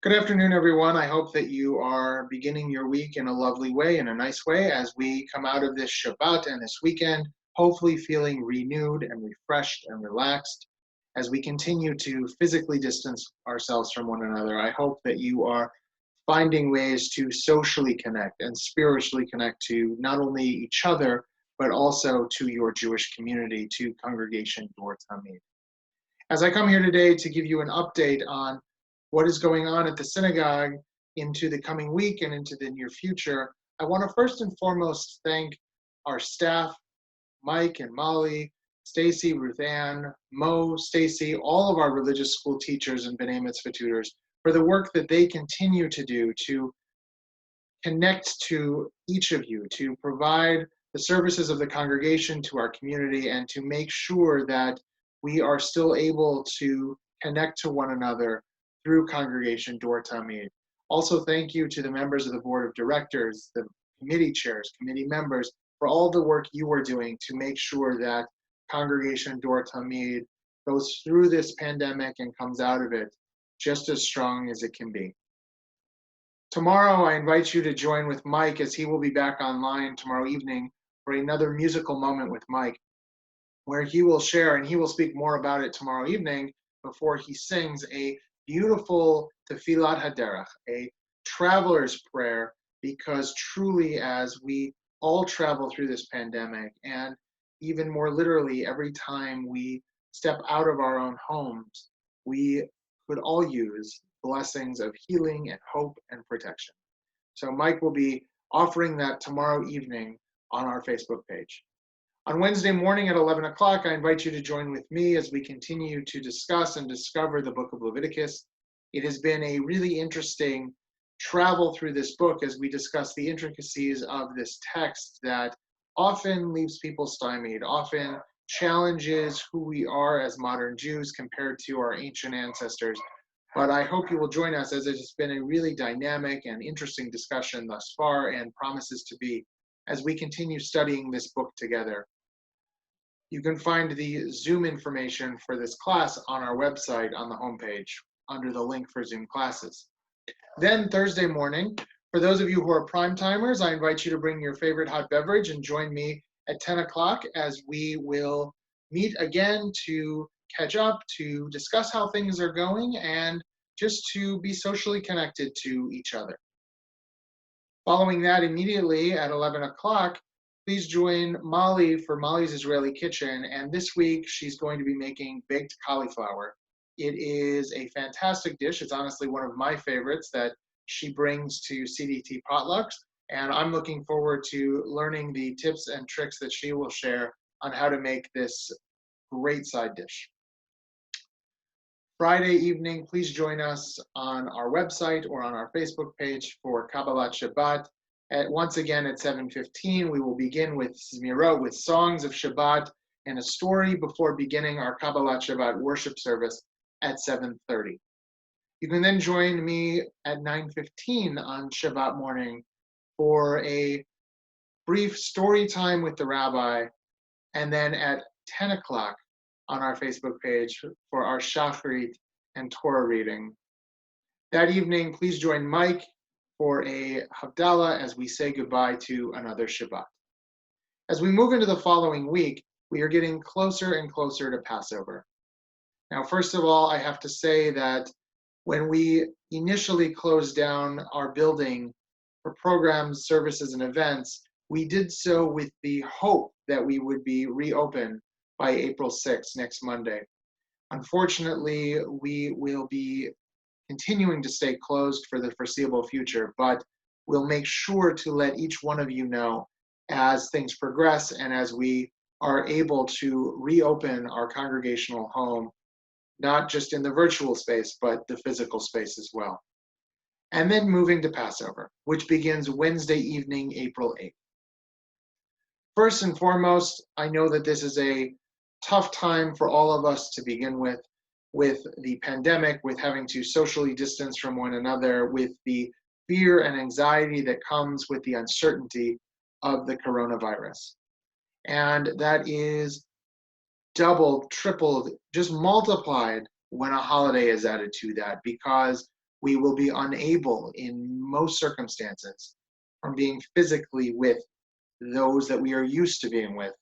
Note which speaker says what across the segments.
Speaker 1: Good afternoon, everyone. I hope that you are beginning your week in a lovely way, in a nice way, as we come out of this Shabbat and this weekend, hopefully feeling renewed and refreshed and relaxed as we continue to physically distance ourselves from one another. I hope that you are finding ways to socially connect and spiritually connect to not only each other, but also to your Jewish community, to Congregation Dor Tamid. As I come here today to give you an update on what is going on at the synagogue into the coming week and into the near future, I want to first and foremost thank our staff, Mike and Molly, Stacy, Ruth Ann, Mo, Stacy, all of our religious school teachers and B'nai Mitzvah tutors for the work that they continue to do to connect to each of you, to provide the services of the congregation to our community, and to make sure that we are still able to connect to one another through Congregation Dor Tamid. Also, thank you to the members of the board of directors, the committee chairs, committee members, for all the work you are doing to make sure that Congregation Dor Tamid goes through this pandemic and comes out of it just as strong as it can be. Tomorrow, I invite you to join with Mike as he will be back online tomorrow evening for another musical moment with Mike, where he will share, and he will speak more about it tomorrow evening before he sings a beautiful Tefillat Haderach, a traveler's prayer, because truly as we all travel through this pandemic, and even more literally every time we step out of our own homes, we could all use blessings of healing and hope and protection. So Mike will be offering that tomorrow evening on our Facebook page. On Wednesday morning at 11 o'clock, I invite you to join with me as we continue to discuss and discover the book of Leviticus. It has been a really interesting travel through this book as we discuss the intricacies of this text that often leaves people stymied, often challenges who we are as modern Jews compared to our ancient ancestors. But I hope you will join us as it has been a really dynamic and interesting discussion thus far and promises to be as we continue studying this book together. You can find the Zoom information for this class on our website on the homepage under the link for Zoom classes. Then Thursday morning, for those of you who are prime timers, I invite you to bring your favorite hot beverage and join me at 10 o'clock as we will meet again to catch up, to discuss how things are going, and just to be socially connected to each other. Following that, immediately at 11 o'clock, please join Molly for Molly's Israeli Kitchen. And this week, she's going to be making baked cauliflower. It is a fantastic dish. It's honestly one of my favorites that she brings to CDT potlucks. And I'm looking forward to learning the tips and tricks that she will share on how to make this great side dish. Friday evening, please join us on our website or on our Facebook page for Kabbalat Shabbat. Once again at 7:15, we will begin with Zmirot, with songs of Shabbat and a story before beginning our Kabbalat Shabbat worship service at 7:30. You can then join me at 9:15 on Shabbat morning for a brief story time with the Rabbi, and then at 10 o'clock on our Facebook page for our Shacharit and Torah reading. That evening, please join Mike for a Havdalah as we say goodbye to another Shabbat. As we move into the following week, we are getting closer and closer to Passover. Now, first of all, I have to say that when we initially closed down our building for programs, services, and events, we did so with the hope that we would be reopened by April 6th, next Monday. Unfortunately, we will be continuing to stay closed for the foreseeable future, but we'll make sure to let each one of you know as things progress and as we are able to reopen our congregational home, not just in the virtual space, but the physical space as well. And then moving to Passover, which begins Wednesday evening, April 8th. First and foremost, I know that this is a tough time for all of us to begin with the pandemic, with having to socially distance from one another, with the fear and anxiety that comes with the uncertainty of the coronavirus. And that is doubled, tripled, just multiplied when a holiday is added to that, because we will be unable in most circumstances from being physically with those that we are used to being with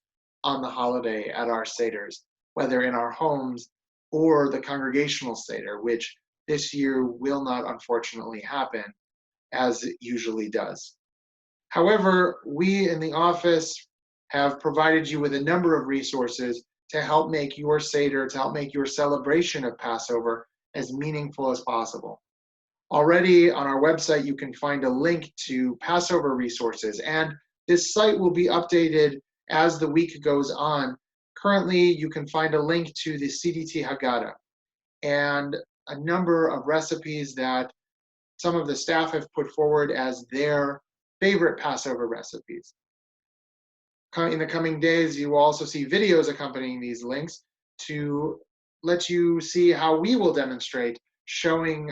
Speaker 1: on the holiday at our Seders, whether in our homes or the congregational Seder, which this year will not unfortunately happen as it usually does. However, we in the office have provided you with a number of resources to help make your Seder, to help make your celebration of Passover as meaningful as possible. Already on our website, you can find a link to Passover resources, and this site will be updated as the week goes on. Currently, you can find a link to the CDT Haggadah and a number of recipes that some of the staff have put forward as their favorite Passover recipes. In the coming days, you will also see videos accompanying these links to let you see how we will demonstrate, showing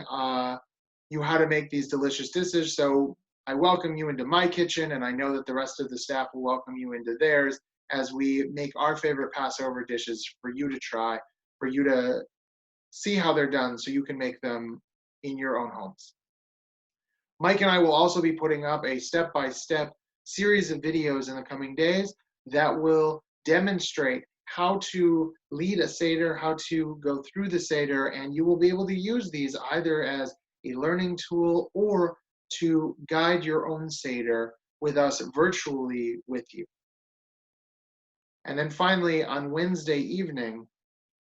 Speaker 1: you how to make these delicious dishes. So I welcome you into my kitchen, and I know that the rest of the staff will welcome you into theirs as we make our favorite Passover dishes for you to try, for you to see how they're done so you can make them in your own homes. Mike and I will also be putting up a step-by-step series of videos in the coming days that will demonstrate how to lead a Seder, how to go through the Seder, and you will be able to use these either as a learning tool or to guide your own Seder with us virtually with you. And then finally, on Wednesday evening,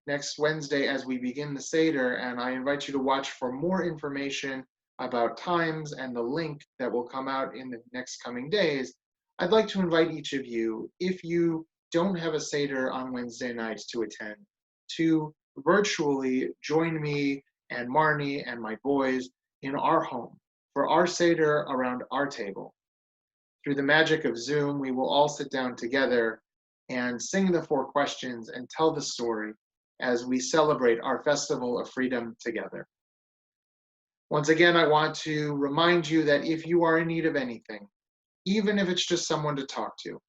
Speaker 1: next Wednesday, as we begin the Seder, and I invite you to watch for more information about times and the link that will come out in the next coming days, I'd like to invite each of you, if you don't have a Seder on Wednesday nights to attend, to virtually join me and Marnie and my boys in our home for our Seder around our table. Through the magic of Zoom, we will all sit down together and sing the 4 questions and tell the story as we celebrate our festival of freedom together. Once again, I want to remind you that if you are in need of anything, even if it's just someone to talk to,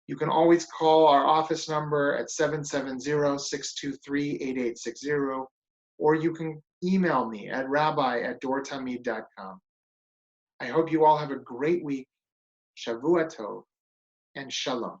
Speaker 1: you can always call our office number at 770-623-8860, or you can email me at rabbi@dortamid.com. I hope you all have a great week. Shavua Tov and Shalom.